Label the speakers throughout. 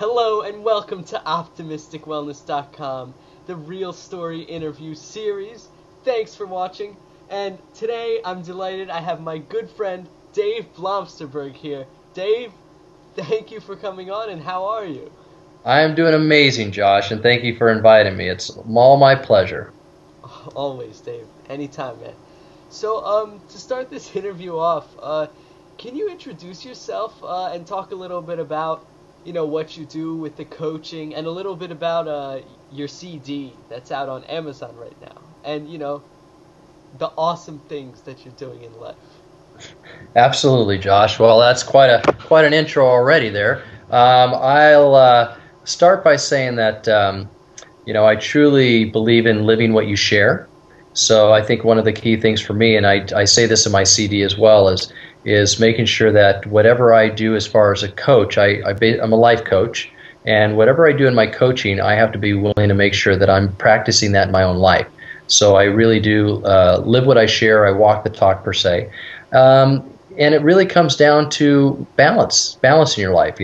Speaker 1: Hello and welcome to OptimisticWellness.com, the real story interview series. Thanks for watching. And today I'm delighted I have my good friend Dave Blomsterberg here. Dave, thank you for coming on, and how are you?
Speaker 2: I am doing amazing, Josh, and thank you for inviting me. It's all my pleasure.
Speaker 1: Always, Dave. Anytime, man. So, to start this interview off, can you introduce yourself and talk a little bit about, what you do with the coaching and a little bit about your CD that's out on Amazon right now, and the awesome things that you're doing in life.
Speaker 2: Absolutely, Josh. Well, that's quite an intro already there. I'll start by saying that I truly believe in living what you share. So I think one of the key things for me, and I say this in my CD as well, is making sure that whatever I do as far as a coach, I'm a life coach, and whatever I do in my coaching, I have to be willing to make sure that I'm practicing that in my own life. So I really do live what I share. I walk the talk, per se. And it really comes down to balance in your life.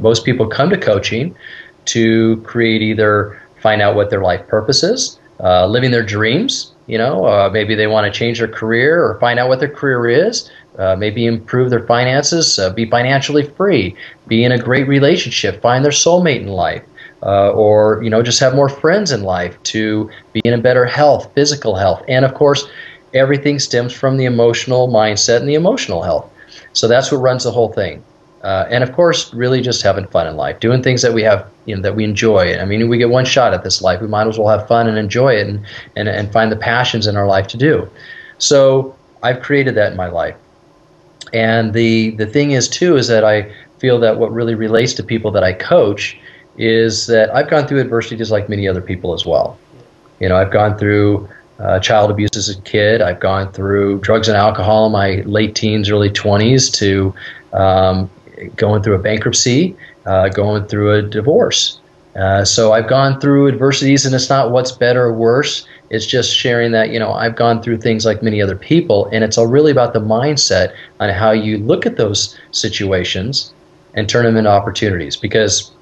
Speaker 2: Most people come to coaching to create, either find out what their life purpose is, living their dreams. Maybe they want to change their career or find out what their career is. Maybe improve their finances, be financially free, be in a great relationship, find their soulmate in life, or just have more friends in life, to be in a better health, physical health, and of course, everything stems from the emotional mindset and the emotional health. So that's what runs the whole thing. And of course, really just having fun in life, doing things that we have, that we enjoy. I mean, we get one shot at this life. We might as well have fun and enjoy it, and find the passions in our life to do. So I've created that in my life. And the thing is, too, is that I feel that what really relates to people that I coach is that I've gone through adversity just like many other people as well. I've gone through child abuse as a kid. I've gone through drugs and alcohol in my late teens, early 20s, to going through a bankruptcy, going through a divorce. So I've gone through adversities, and it's not what's better or worse. It's just sharing that, I've gone through things like many other people, and it's all really about the mindset on how you look at those situations and turn them into opportunities. Because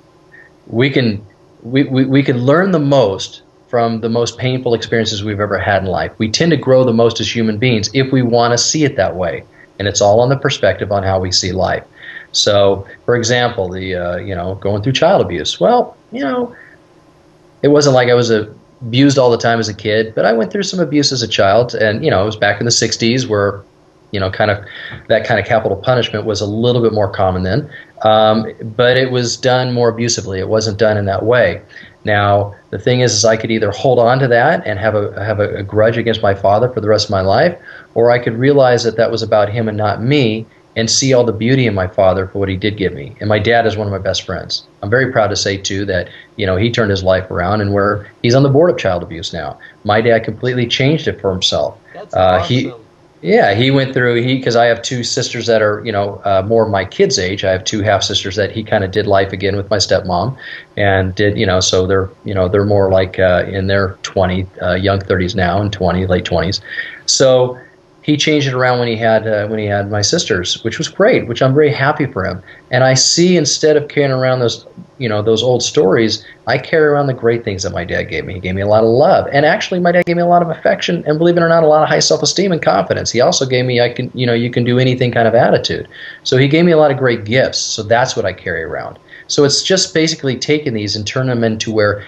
Speaker 2: we can learn the most from the most painful experiences we've ever had in life. We tend to grow the most as human beings if we want to see it that way, and it's all on the perspective on how we see life. So, for example, going through child abuse. Well, it wasn't like I was abused all the time as a kid, but I went through some abuse as a child, and it was back in the 60s where that kind of capital punishment was a little bit more common then, but it was done more abusively. It wasn't done in that way. Now, the thing is I could either hold on to that and have a grudge against my father for the rest of my life, or I could realize that that was about him and not me, and see all the beauty in my father for what he did give me. And my dad is one of my best friends. I'm very proud to say, too, that he turned his life around, and he's on the board of child abuse now. My dad completely changed it for himself.
Speaker 1: That's awesome.
Speaker 2: He went through, because I have two sisters that are, more my kids' age. I have two half-sisters that he kind of did life again with my stepmom, and did, so they're more like in their young 30s now, and late 20s. So he changed it around when he had my sisters, which was great, which I'm very happy for him. And I see, instead of carrying around those old stories, I carry around the great things that my dad gave me. He gave me a lot of love, and actually my dad gave me a lot of affection, and believe it or not, a lot of high self-esteem and confidence. He also gave me, you can do anything kind of attitude. So he gave me a lot of great gifts. So that's what I carry around. So it's just basically taking these and turn them into where,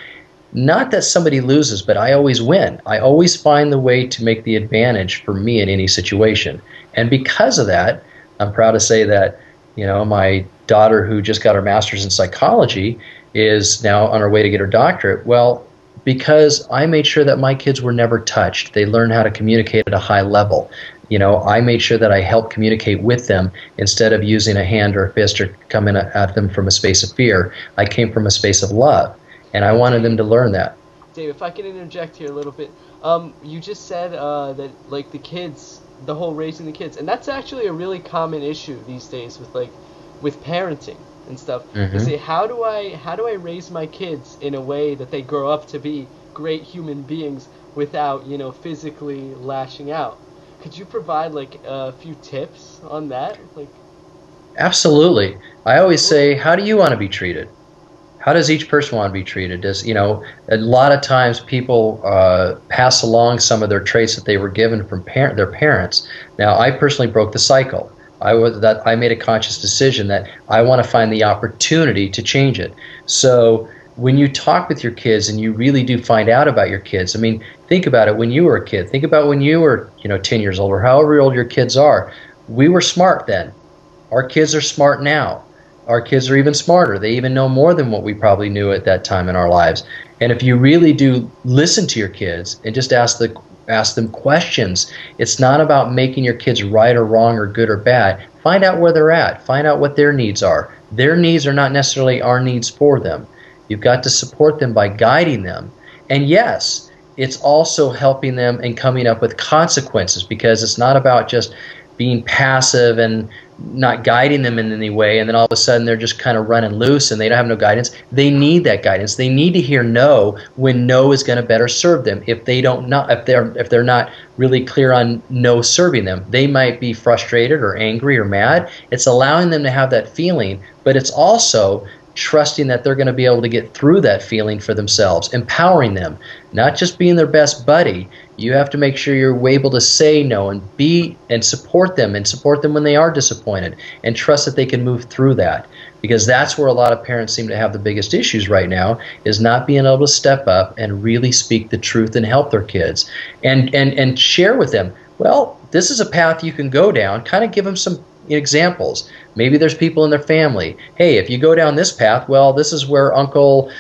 Speaker 2: not that somebody loses, but I always win. I always find the way to make the advantage for me in any situation. And because of that, I'm proud to say that, my daughter, who just got her master's in psychology, is now on her way to get her doctorate. Well, because I made sure that my kids were never touched. They learned how to communicate at a high level. I made sure that I helped communicate with them instead of using a hand or a fist or coming at them from a space of fear. I came from a space of love. And I wanted them to learn that.
Speaker 1: Dave, if I can interject here a little bit, you just said that the kids, the whole raising the kids, and that's actually a really common issue these days with parenting and stuff.
Speaker 2: Mm-hmm.
Speaker 1: You say, how do I raise my kids in a way that they grow up to be great human beings without physically lashing out? Could you provide a few tips on that?
Speaker 2: Absolutely. I always say, how do you want to be treated? how does each person want to be treated? Does, a lot of times people pass along some of their traits that they were given from their parents. Now, I personally broke the cycle. I made a conscious decision that I want to find the opportunity to change it. So when you talk with your kids and you really do find out about your kids, I mean, think about it when you were a kid. Think about when you were, 10 years old or however old your kids are. We were smart then. Our kids are smart now. Our kids are even smarter. They even know more than what we probably knew at that time in our lives. And if you really do listen to your kids and just ask them questions, it's not about making your kids right or wrong or good or bad. Find out where they're at. Find out what their needs are. Their needs are not necessarily our needs for them. You've got to support them by guiding them. And yes, it's also helping them and coming up with consequences, because it's not about just being passive and not guiding them in any way, and then all of a sudden they're just kind of running loose and they don't have no guidance. They need that guidance. They need to hear no when no is going to better serve them. If they're not really clear on no serving them, they might be frustrated or angry or mad. It's allowing them to have that feeling, but it's also trusting that they're going to be able to get through that feeling for themselves, empowering them, not just being their best buddy. You have to make sure you're able to say no and support them when they are disappointed, and trust that they can move through that, because that's where a lot of parents seem to have the biggest issues right now, is not being able to step up and really speak the truth and help their kids and share with them, well, this is a path you can go down. Kind of give them some examples. Maybe there's people in their family. Hey, if you go down this path, well, this is where Uncle,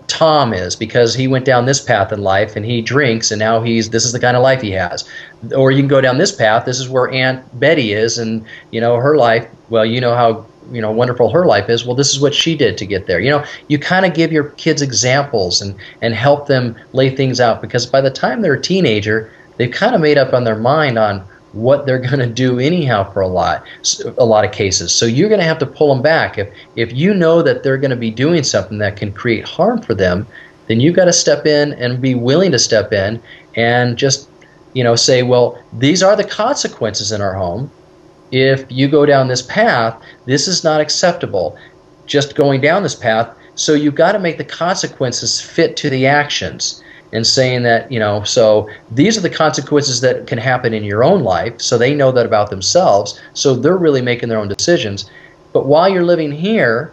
Speaker 2: Tom is, because he went down this path in life and he drinks, and now this is the kind of life he has. Or you can go down this path. This is where Aunt Betty is, and her life. Well, how wonderful her life is. Well, this is what she did to get there. You kind of give your kids examples and help them lay things out, because by the time they're a teenager, they've kind of made up on their mind on what they're going to do anyhow for a lot of cases. So you're going to have to pull them back. If you know that they're going to be doing something that can create harm for them, then you've got to step in and be willing to step in and just say, well, these are the consequences in our home. If you go down this path, this is not acceptable, just going down this path. So you've got to make the consequences fit to the actions. And saying that, so these are the consequences that can happen in your own life, so they know that about themselves, so they're really making their own decisions. But while you're living here,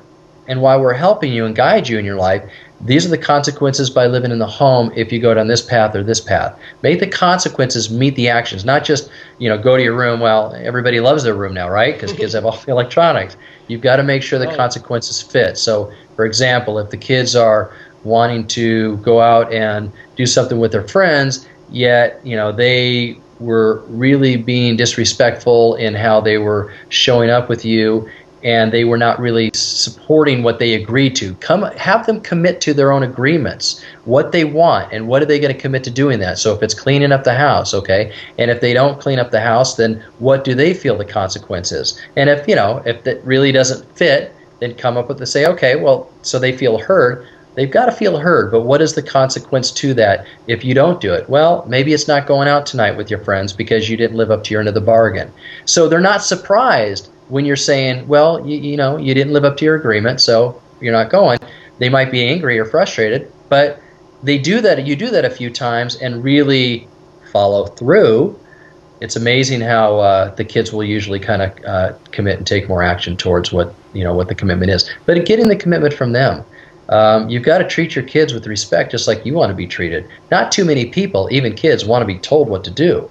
Speaker 2: and while we're helping you and guide you in your life, these are the consequences by living in the home if you go down this path or this path. Make the consequences meet the actions, not just, go to your room. Well, everybody loves their room now, right? Because kids have all the electronics. You've got to make sure the consequences fit. So, for example, if the kids are wanting to go out and do something with their friends, yet they were really being disrespectful in how they were showing up with you, and they were not really supporting what they agreed to. Have them commit to their own agreements, what they want, and what are they going to commit to doing that. So if it's cleaning up the house, okay, and if they don't clean up the house, then what do they feel the consequence is? And if that really doesn't fit, then come up with say, okay, well, so they feel heard. They've got to feel heard, but what is the consequence to that if you don't do it? Well, maybe it's not going out tonight with your friends because you didn't live up to your end of the bargain. So they're not surprised when you're saying, well, you didn't live up to your agreement, so you're not going. They might be angry or frustrated, but you do that a few times and really follow through. It's amazing how the kids will usually kind of commit and take more action towards what the commitment is. But getting the commitment from them. You've got to treat your kids with respect, just like you want to be treated. Not too many people, even kids, want to be told what to do.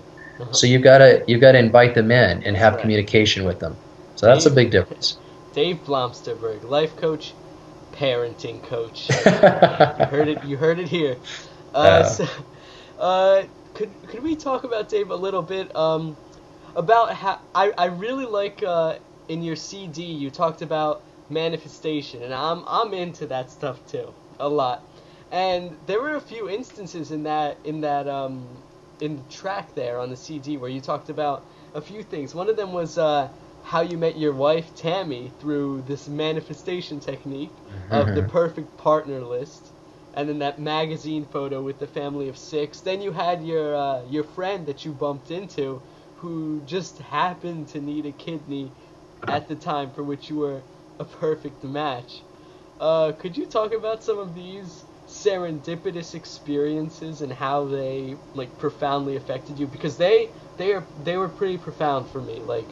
Speaker 2: So you've got to invite them in and have communication with them. So that's a big difference.
Speaker 1: Dave Blomsterberg, life coach, parenting coach. You heard it here. Could we talk about, Dave, a little bit about how I really like in your CD you talked about manifestation, and I'm into that stuff too a lot. And there were a few instances in the track there on the CD where you talked about a few things. One of them was how you met your wife Tammy through this manifestation technique of the perfect partner list, and then that magazine photo with the family of 6. Then you had your friend that you bumped into who just happened to need a kidney at the time for which you were a perfect match. Could you talk about some of these serendipitous experiences and how they like profoundly affected you? Because they were pretty profound for me. Like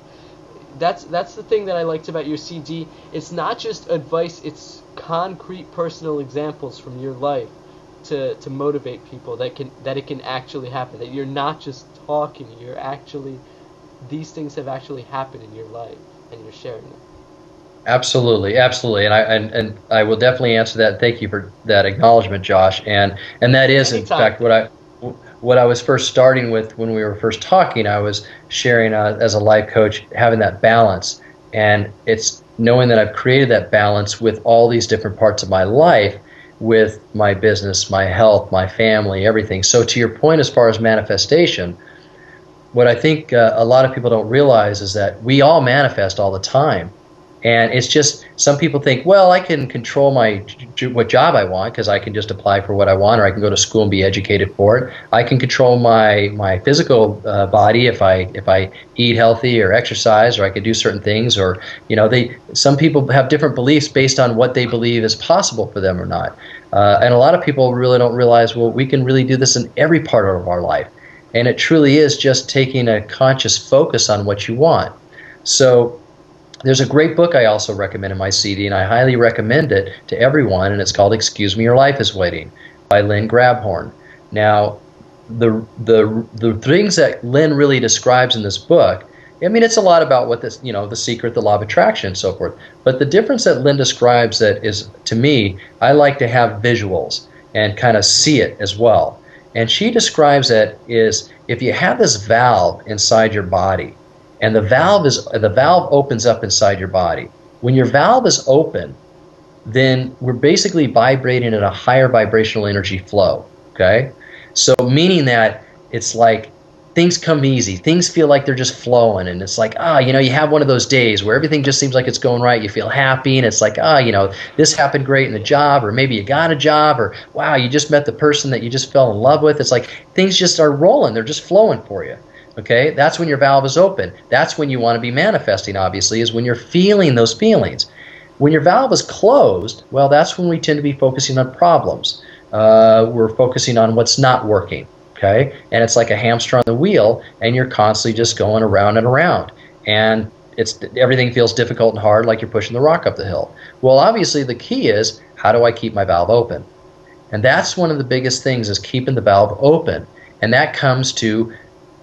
Speaker 1: that's the thing that I liked about your CD. It's not just advice, it's concrete personal examples from your life to motivate people that it can actually happen. That you're not just talking, you're actually, these things have actually happened in your life and you're sharing them.
Speaker 2: Absolutely, absolutely, and I will definitely answer that. Thank you for that acknowledgement, Josh. And that is in
Speaker 1: Anytime.
Speaker 2: fact what I was first starting with when we were first talking. I was sharing as a life coach, having that balance, and it's knowing that I've created that balance with all these different parts of my life, with my business, my health, my family, everything. So to your point, as far as manifestation, what I think a lot of people don't realize is that we all manifest all the time. And it's just, some people think, well, I can control what job I want because I can just apply for what I want, or I can go to school and be educated for it. I can control my physical body if I eat healthy or exercise, or I can do certain things. Or some people have different beliefs based on what they believe is possible for them or not. And a lot of people really don't realize, well, we can really do this in every part of our life. And it truly is just taking a conscious focus on what you want. So there's a great book I also recommend in my CD, and I highly recommend it to everyone, and it's called Excuse Me, Your Life is Waiting by Lynn Grabhorn. Now, the things that Lynn really describes in this book, I mean, it's a lot about what this, the secret, the law of attraction, and so forth. But the difference that Lynn describes that is, to me, I like to have visuals and kind of see it as well. And she describes that is, if you have this valve inside your body, and the valve opens up inside your body. When your valve is open, then we're basically vibrating at a higher vibrational energy flow. Okay, so meaning that it's like things come easy, things feel like they're just flowing, and it's like you have one of those days where everything just seems like it's going right. You feel happy, and it's like this happened great in the job, or maybe you got a job, or wow, you just met the person that you just fell in love with. It's like things just are rolling, they're just flowing for you. Okay, that's when your valve is open. That's when you want to be manifesting, obviously, is when you're feeling those feelings. When your valve is closed, well, that's when we tend to be focusing on problems. We're focusing on what's not working, okay? And it's like a hamster on the wheel, and you're constantly just going around and around. And everything feels difficult and hard, like you're pushing the rock up the hill. Well, obviously, the key is, how do I keep my valve open? And that's one of the biggest things, is keeping the valve open. And that comes to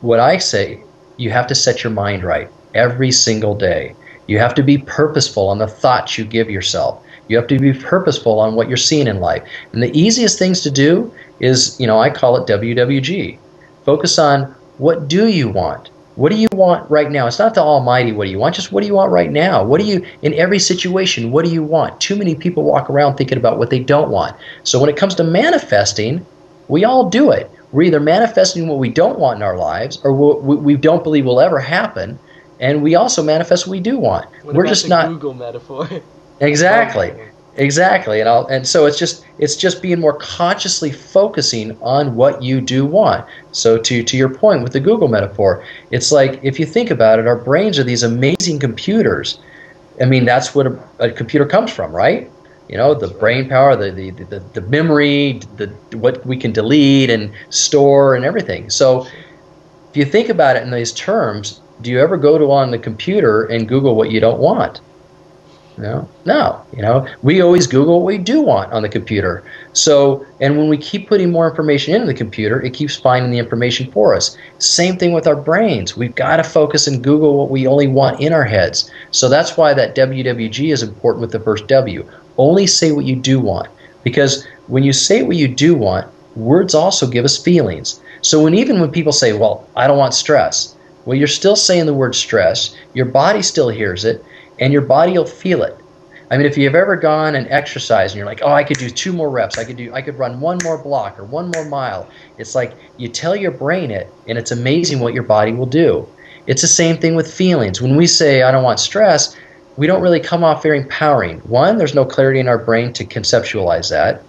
Speaker 2: what I say, you have to set your mind right every single day. You have to be purposeful on the thoughts you give yourself. You have to be purposeful on what you're seeing in life. And the easiest things to do is, I call it WWG. Focus on, what do you want? What do you want right now? It's not the almighty what do you want, just what do you want right now? What do you, in every situation, what do you want? Too many people walk around thinking about what they don't want. So when it comes to manifesting, we all do it. We're either manifesting what we don't want in our lives, or what we don't believe will ever happen, and we also manifest what we do want.
Speaker 1: We're just not Google metaphor.
Speaker 2: Exactly, and so it's just being more consciously focusing on what you do want. So to your point with the Google metaphor, it's like, if you think about it, our brains are these amazing computers. I mean, that's what a computer comes from, right? The brain power, the memory, what we can delete and store and everything. So if you think about it in these terms, do you ever go on the computer and Google what you don't want? No. We always Google what we do want on the computer. So, and when we keep putting more information into the computer, it keeps finding the information for us. Same thing with our brains. We've got to focus and Google what we only want in our heads. So that's why that WWG is important with the first W. Only say what you do want. Because when you say what you do want, words also give us feelings. So even when people say, well, I don't want stress, well, you're still saying the word stress, your body still hears it, and your body will feel it. I mean, if you've ever gone and exercised and you're like, oh, I could do 2 more reps, I could run 1 more block or 1 more mile. It's like you tell your brain it, and it's amazing what your body will do. It's the same thing with feelings. When we say, I don't want stress, we don't really come off very empowering. One, there's no clarity in our brain to conceptualize that.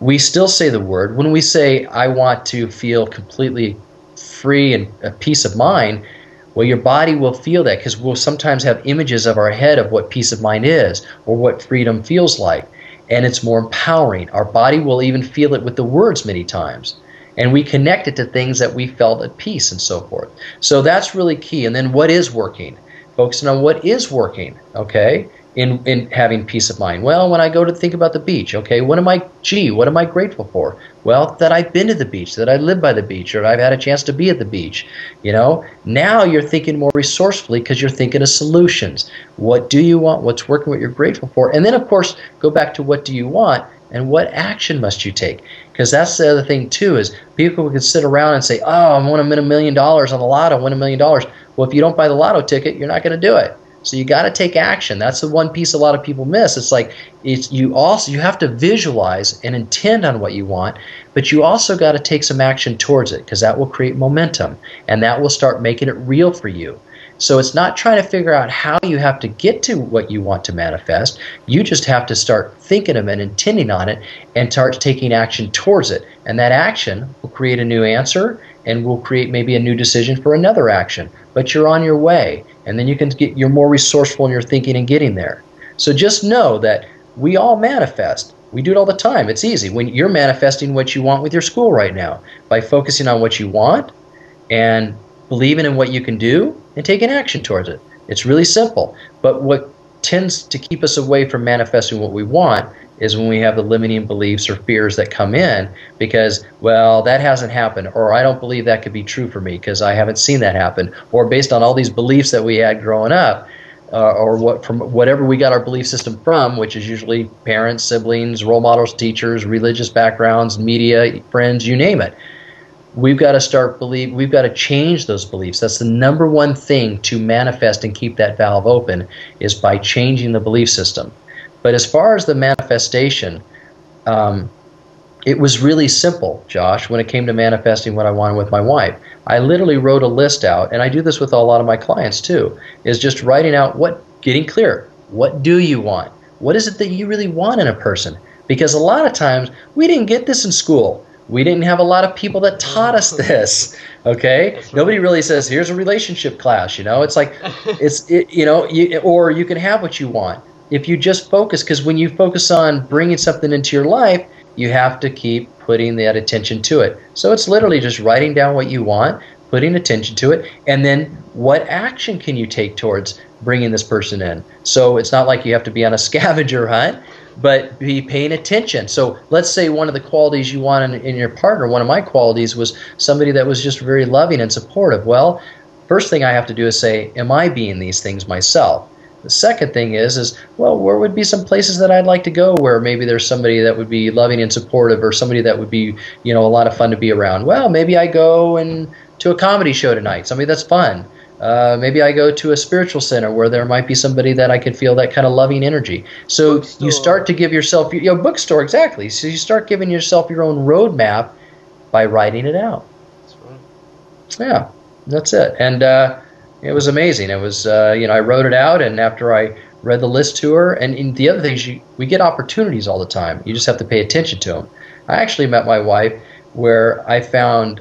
Speaker 2: We still say the word. When we say, I want to feel completely free and a peace of mind, well, your body will feel that, because we'll sometimes have images of our head of what peace of mind is or what freedom feels like. and it's more empowering. Our body will even feel it with the words many times. And we connect it to things that we felt at peace and so forth. So that's really key. And then what is working? Focusing on what is working, okay, in having peace of mind. Well, when I go to think about the beach, okay, what am I grateful for? Well, that I've been to the beach, that I live by the beach, or I've had a chance to be at the beach. Now you're thinking more resourcefully because you're thinking of solutions. What do you want? What's working? What you're grateful for? And then, of course, go back to what do you want and what action must you take? Because that's the other thing, too, is people can sit around and say, oh, I want to win $1 million on the lotto, win $1 million. Well, if you don't buy the lotto ticket, you're not going to do it. So you got to take action. That's the one piece a lot of people miss. It's like you have to visualize and intend on what you want, but you also got to take some action towards it, because that will create momentum and that will start making it real for you. So it's not trying to figure out how you have to get to what you want to manifest. You just have to start thinking of it and intending on it and start taking action towards it. And that action will create a new answer and will create maybe a new decision for another action. But you're on your way. And then you're more resourceful in your thinking and getting there. So just know that we all manifest. We do it all the time. It's easy. When you're manifesting what you want with your school right now, by focusing on what you want and believing in what you can do and taking action towards it. It's really simple. But what tends to keep us away from manifesting what we want is when we have the limiting beliefs or fears that come in because, well, that hasn't happened, or I don't believe that could be true for me because I haven't seen that happen, or based on all these beliefs that we had growing up, from whatever we got our belief system from, which is usually parents, siblings, role models, teachers, religious backgrounds, media, friends, you name it. We've got to change those beliefs. That's the number one thing to manifest and keep that valve open, is by changing the belief system. But as far as the manifestation, it was really simple, Josh, when it came to manifesting what I wanted with my wife. I literally wrote a list out, and I do this with a lot of my clients too, is just writing out getting clear. What do you want? What is it that you really want in a person? Because a lot of times, we didn't get this in school. We didn't have a lot of people that taught us this, okay? Right. Nobody really says, here's a relationship class, It's like, or you can have what you want. If you just focus, because when you focus on bringing something into your life, you have to keep putting that attention to it. So it's literally just writing down what you want, putting attention to it, and then what action can you take towards bringing this person in? So it's not like you have to be on a scavenger hunt, but be paying attention. So let's say one of the qualities you want in your partner, one of my qualities was somebody that was just very loving and supportive. Well, first thing I have to do is say, am I being these things myself? The second thing is, well, where would be some places that I'd like to go where maybe there's somebody that would be loving and supportive, or somebody that would be, a lot of fun to be around? Well, maybe I go to a comedy show tonight, somebody that's fun. Maybe I go to a spiritual center where there might be somebody that I could feel that kind of loving energy. So bookstore. You start to give yourself, bookstore, exactly. So you start giving yourself your own roadmap by writing it out. That's right. Yeah, that's it. And it was amazing. It was, I wrote it out, and after I read the list to her, and the other thing is we get opportunities all the time. You just have to pay attention to them. I actually met my wife where I found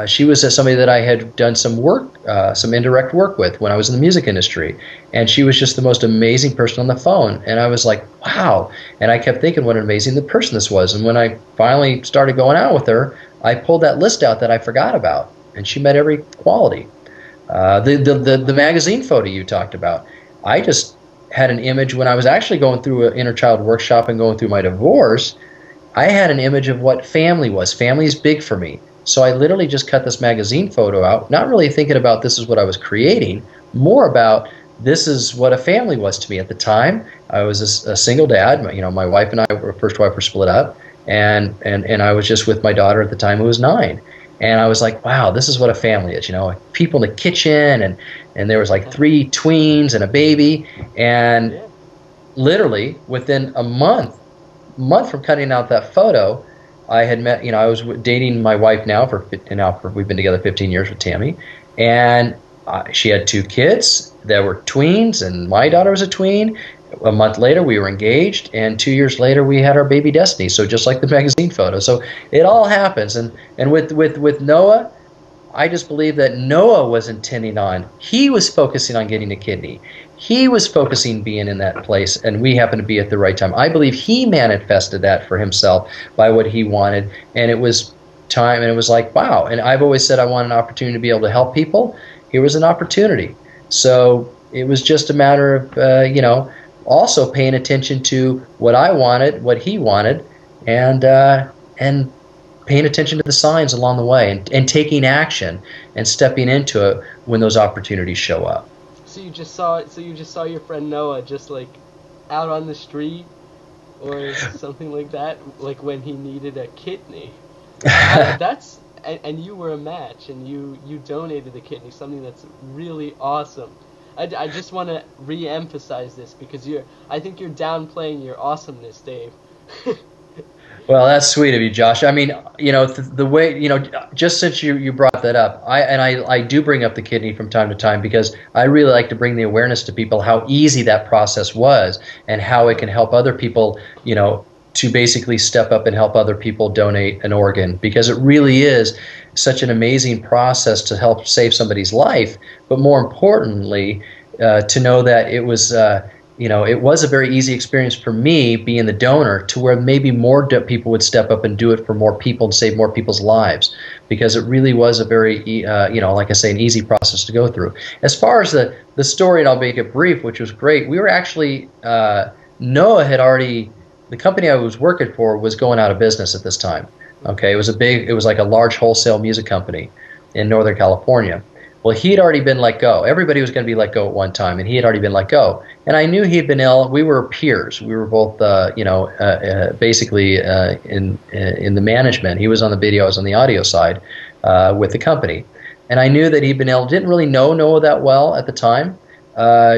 Speaker 2: she was somebody that I had done some work, some indirect work with when I was in the music industry. And she was just the most amazing person on the phone. And I was like, wow. And I kept thinking what an amazing person this was. And when I finally started going out with her, I pulled that list out that I forgot about. And she met every quality. The magazine photo you talked about, I just had an image when I was actually going through an inner child workshop and going through my divorce. I had an image of what family was. Family is big for me. So I literally just cut this magazine photo out, not really thinking about this is what I was creating, more about this is what a family was to me at the time. I was a single dad. My wife and I, first wife, were split up, and I was just with my daughter at the time, who was 9. And I was like, wow, this is what a family is. People in the kitchen, and there was like 3 tweens and a baby. And literally within a month from cutting out that photo, I had met, I was dating my wife now we've been together 15 years with Tammy. And she had 2 kids that were tweens, and my daughter was a tween. A month later, we were engaged, and 2 years later, we had our baby Destiny. So just like the magazine photo. So it all happens. And with Noah, I just believe that Noah was intending on, he was focusing on getting a kidney. he was focusing being in that place, and we happened to be at the right time. I believe he manifested that for himself by what he wanted, and it was time, and it was like, wow. And I've always said I want an opportunity to be able to help people. Here was an opportunity. So it was just a matter of, also paying attention to what I wanted, what he wanted, and paying attention to the signs along the way, and taking action and stepping into it when those opportunities show up.
Speaker 1: So you just saw your friend Noah just like out on the street or something like that, like when he needed a kidney. And you were a match, and you donated the kidney, something that's really awesome. I just want to re-emphasize this because I think you're downplaying your awesomeness, Dave.
Speaker 2: Well, that's sweet of you, Josh. I mean, the way, just since you brought that up, I do bring up the kidney from time to time because I really like to bring the awareness to people how easy that process was and how it can help other people, to basically step up and help other people donate an organ, because it really is such an amazing process to help save somebody's life. But more importantly, to know that it was it was a very easy experience for me being the donor, to where maybe more people would step up and do it for more people and save more people's lives, because it really was a very, like I say, an easy process to go through. As far as the story, and I'll make it brief, which was great, we were actually, Noah had already, the company I was working for was going out of business at this time. Okay, it was like a large wholesale music company in Northern California. Well, he had already been let go. Everybody was going to be let go at one time, and he had already been let go. And I knew he had been ill. We were peers. We were both, basically in the management. He was on the video, I was on the audio side with the company. And I knew that he'd been ill. Didn't really know Noah that well at the time.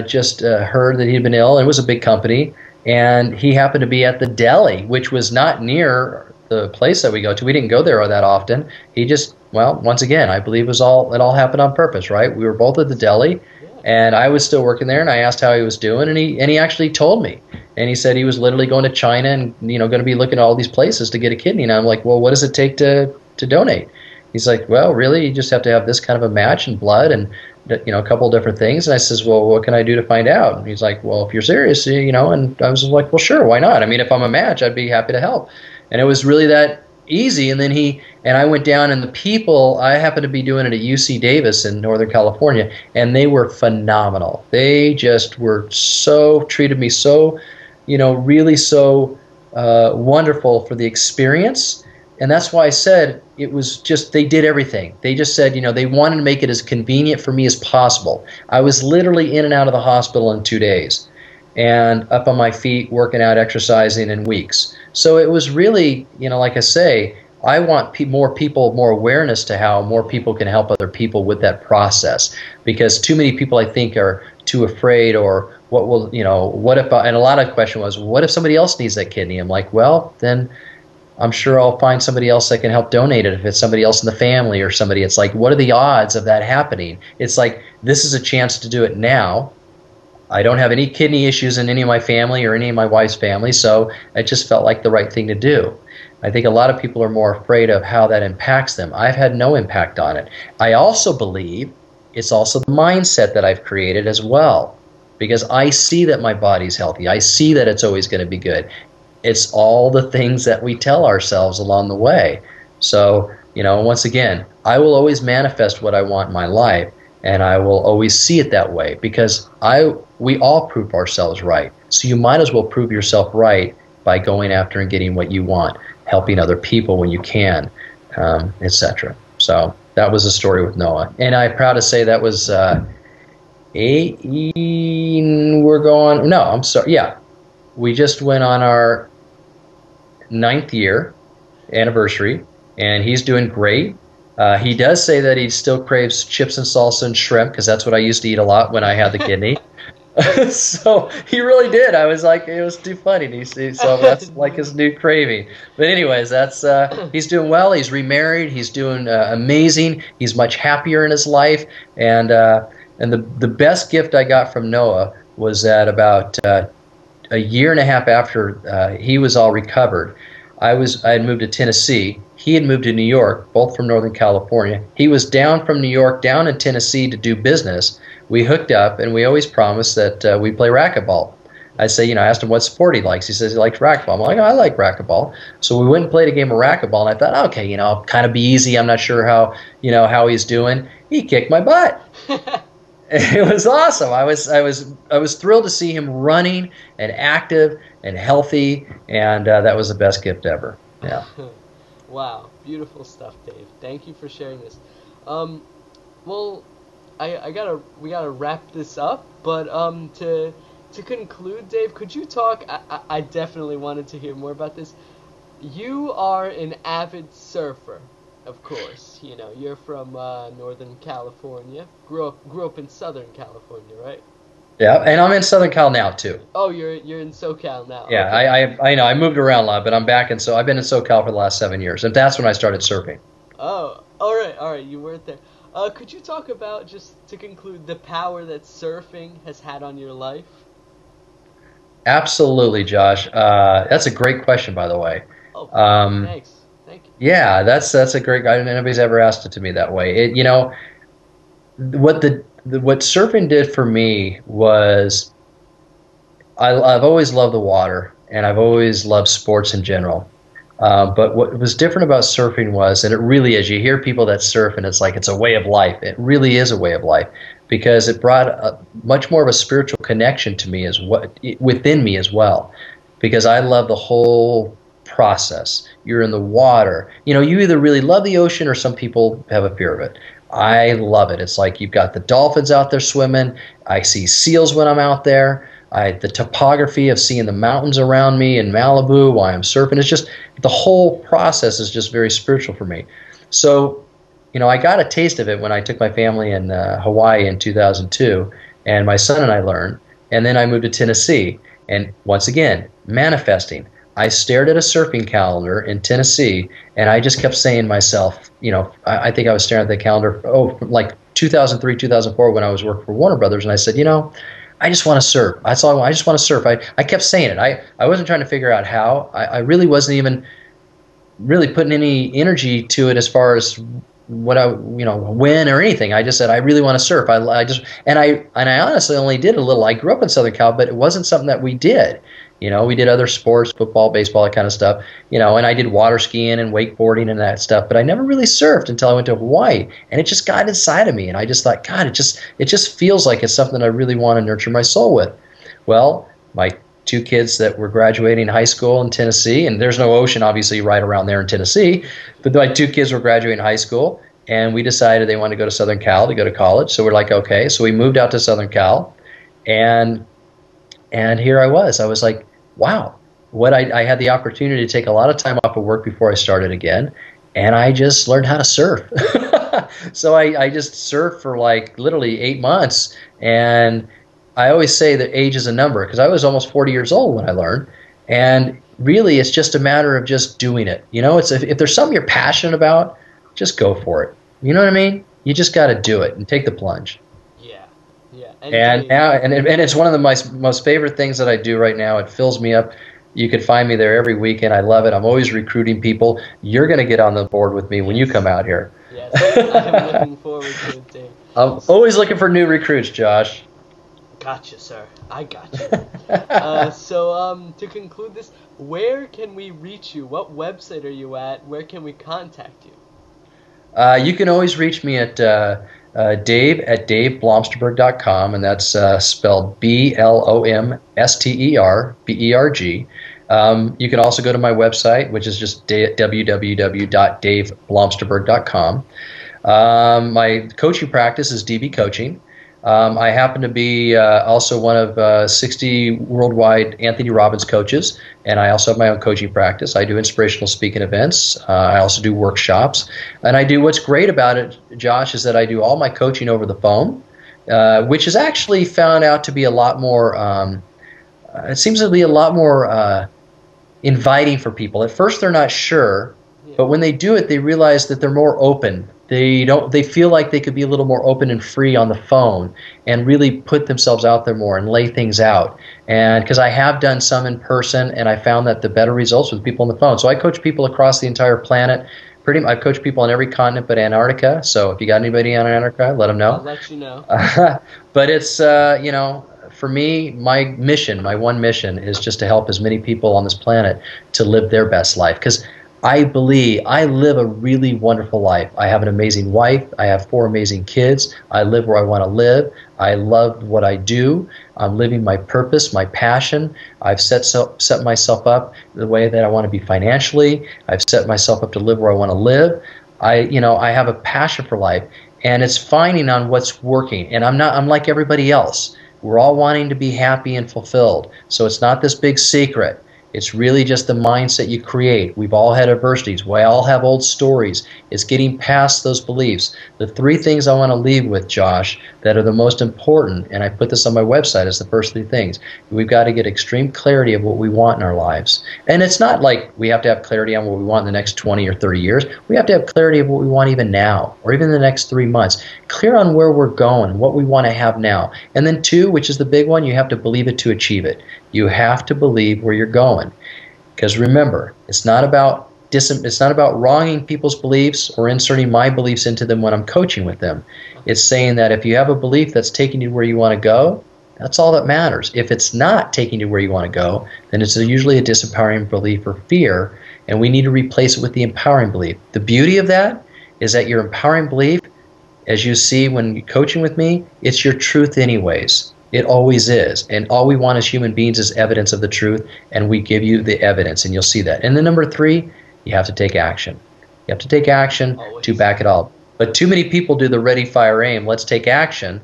Speaker 2: Just heard that he'd been ill. It was a big company. And he happened to be at the deli, which was not near the place that we go to. We didn't go there that often. He just, once again, I believe it all happened on purpose, right? We were both at the deli, and I was still working there, and I asked how he was doing, and he actually told me. And he said he was literally going to China and, going to be looking at all these places to get a kidney. And I'm like, well, what does it take to donate? He's like, well, really, you just have to have this kind of a match and blood and, a couple of different things. And I says, well, what can I do to find out? And he's like, well, if you're serious, and I was like, well, sure, why not? I mean, if I'm a match, I'd be happy to help. And it was really that easy. And then I went down, and the people, I happened to be doing it at UC Davis in Northern California, and they were phenomenal. They just treated me so, really so wonderful for the experience. And that's why I said it was just, they did everything. They just said, they wanted to make it as convenient for me as possible. I was literally in and out of the hospital in 2 days, and up on my feet, working out, exercising in weeks. So it was really, like I say, I want more people, more awareness to how more people can help other people with that process. Because too many people, I think, are too afraid, or what will, what if, and a lot of the question was, what if somebody else needs that kidney? I'm like, well, then I'm sure I'll find somebody else that can help donate it. If it's somebody else in the family or somebody, it's like, what are the odds of that happening? It's like, this is a chance to do it now. I don't have any kidney issues in any of my family or any of my wife's family, so it just felt like the right thing to do. I think a lot of people are more afraid of how that impacts them. I've had no impact on it. I also believe it's also the mindset that I've created as well, because I see that my body's healthy. I see that it's always going to be good. It's all the things that we tell ourselves along the way. So, once again, I will always manifest what I want in my life, and I will always see it that way, because we all prove ourselves right. So you might as well prove yourself right by going after and getting what you want, helping other people when you can, etc. So that was the story with Noah. And I'm proud to say that was we just went on our 9th year anniversary, and he's doing great. He does say that he still craves chips and salsa and shrimp, because that's what I used to eat a lot when I had the kidney. So he really did. I was like, it was too funny. So that's like his new craving. But anyways, that's he's doing well. He's remarried. He's doing amazing. He's much happier in his life. And the best gift I got from Noah was that about a year and a half after he was all recovered, I had moved to Tennessee. He had moved to New York, both from Northern California. He was down from New York, down in Tennessee to do business. we hooked up, and we always promised that we play racquetball. I say, I asked him what sport he likes. He says he likes racquetball. I'm like, oh, I like racquetball. So we went and played a game of racquetball, and I thought, okay, kind of be easy. I'm not sure how he's doing. He kicked my butt. It was awesome. I was thrilled to see him running and active and healthy, and that was the best gift ever. Yeah.
Speaker 1: Wow, beautiful stuff, Dave. Thank you for sharing this. Well, we gotta wrap this up, but to conclude, Dave, could you talk? I definitely wanted to hear more about this. You are an avid surfer, of course. You're from Northern California. Grew up in Southern California, right?
Speaker 2: Yeah, and I'm in Southern Cal now too.
Speaker 1: Oh, you're in SoCal now.
Speaker 2: Yeah, okay. I know I moved around a lot, but I'm back in. So I've been in SoCal for the last 7 years, and that's when I started surfing.
Speaker 1: Oh, all right. You weren't there. Could you talk about, just to conclude, the power that surfing has had on your life?
Speaker 2: Absolutely, Josh. That's a great question, by the way.
Speaker 1: Oh, thanks. Thank you.
Speaker 2: Yeah, that's a great. Nobody's ever asked it to me that way. What surfing did for me was, I've always loved the water, and I've always loved sports in general. But what was different about surfing was, and it really is, you hear people that surf and it's like it's a way of life. It really is a way of life, because it brought much more of a spiritual connection to me within me as well, because I love the whole process. You're in the water. You either really love the ocean, or some people have a fear of it. I love it. It's like you've got the dolphins out there swimming. I see seals when I'm out there. The topography of seeing the mountains around me in Malibu while I'm surfing, it's just, the whole process is just very spiritual for me. So, I got a taste of it when I took my family in Hawaii in 2002, and my son and I learned, and then I moved to Tennessee, and once again, manifesting. I stared at a surfing calendar in Tennessee, and I just kept saying to myself, I think I was staring at the calendar, like 2003, 2004, when I was working for Warner Brothers, and I said, I just want to surf. I just want to surf. I kept saying it. I wasn't trying to figure out how. I really wasn't even really putting any energy to it as far as when or anything. I just said, I really want to surf. And I honestly only did a little. I grew up in Southern Cal, but it wasn't something that we did. We did other sports, football, baseball, that kind of stuff, and I did water skiing and wakeboarding and that stuff, but I never really surfed until I went to Hawaii, and it just got inside of me, and I just thought, God, it just feels like it's something I really want to nurture my soul with. Well, my two kids that were graduating high school in Tennessee, and there's no ocean, obviously, right around there in Tennessee, but my two kids were graduating high school, and we decided they wanted to go to Southern Cal to go to college, so we're like, okay, so we moved out to Southern Cal, and here I was like, wow, I had the opportunity to take a lot of time off of work before I started again, and I just learned how to surf. So I just surfed for like literally 8 months, and I always say that age is a number, because I was almost 40 years old when I learned, and really it's just a matter of just doing it. If there's something you're passionate about, just go for it. You know what I mean? You just got to do it and take the plunge. And it's one of the most favorite things that I do right now. It fills me up. You can find me there every weekend. I love it. I'm always recruiting people. You're going to get on the board with me when you come out here.
Speaker 1: Yes, I'm looking forward to it, Dave.
Speaker 2: I'm always looking for new recruits, Josh.
Speaker 1: Gotcha, sir. I got you. So to conclude this, where can we reach you? What website are you at? Where can we contact you?
Speaker 2: You can always reach me at Dave at DaveBlomsterberg.com, and that's spelled BLOMSTERBERG. You can also go to my website, which is just www.daveblomsterberg.com. My coaching practice is DB Coaching. I happen to be also one of 60 worldwide Anthony Robbins coaches, and I also have my own coaching practice. I do inspirational speaking events. I also do workshops, and I do, what's great about it, Josh, is that I do all my coaching over the phone, which is actually found out to be a lot more, it seems to be a lot more inviting for people. At first they're not sure, but when they do it, they realize that they're more open. They feel like they could be a little more open and free on the phone and really put themselves out there more and lay things out. And because I have done some in person, and I found that the better results with people on the phone. So I coach people across the entire planet, I've coached people on every continent but Antarctica. So if you got anybody on Antarctica, let them
Speaker 1: I'll
Speaker 2: know.
Speaker 1: let you know.
Speaker 2: But it's, for me, my one mission is just to help as many people on this planet to live their best life. Because I believe I live a really wonderful life. I have an amazing wife. I have 4 amazing kids. I live where I want to live. I love what I do. I'm living my purpose, my passion. I've set myself up the way that I want to be financially. I've set myself up to live where I want to live. I have a passion for life, and it's finding on what's working. And I'm like everybody else. We're all wanting to be happy and fulfilled. So it's not this big secret. It's really just the mindset you create. We've all had adversities. We all have old stories. It's getting past those beliefs. The 3 things I want to leave with, Josh, that are the most important, and I put this on my website as the first 3 things. We've got to get extreme clarity of what we want in our lives. And it's not like we have to have clarity on what we want in the next 20 or 30 years. We have to have clarity of what we want even now, or even the next 3 months. Clear on where we're going, what we want to have now. And then 2, which is the big one, you have to believe it to achieve it. You have to believe where you're going. Because remember, it's not about wronging people's beliefs or inserting my beliefs into them when I'm coaching with them. It's saying that if you have a belief that's taking you where you want to go, that's all that matters. If it's not taking you where you want to go, then it's usually a disempowering belief or fear, and we need to replace it with the empowering belief. The beauty of that is that your empowering belief, as you see when you're coaching with me, it's your truth anyways. It always is. And all we want as human beings is evidence of the truth, and we give you the evidence, and you'll see that. And then number 3, you have to take action. You have to take action to back it up. But too many people do the ready, fire, aim, let's take action,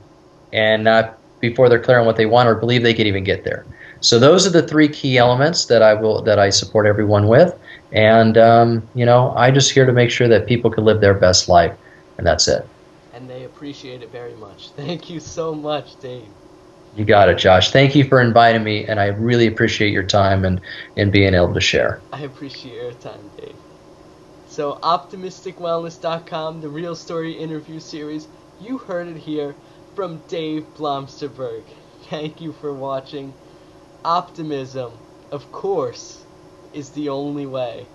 Speaker 2: and not before they're clear on what they want or believe they can even get there. So those are the 3 key elements that I support everyone with. And, I'm just here to make sure that people can live their best life, and that's it.
Speaker 1: And they appreciate it very much. Thank you so much, Dave.
Speaker 2: You got it, Josh. Thank you for inviting me, and I really appreciate your time and being able to share.
Speaker 1: I appreciate your time, Dave. So, OptimisticWellness.com, the Real Story interview series. You heard it here from Dave Blomsterberg. Thank you for watching. Optimism, of course, is the only way.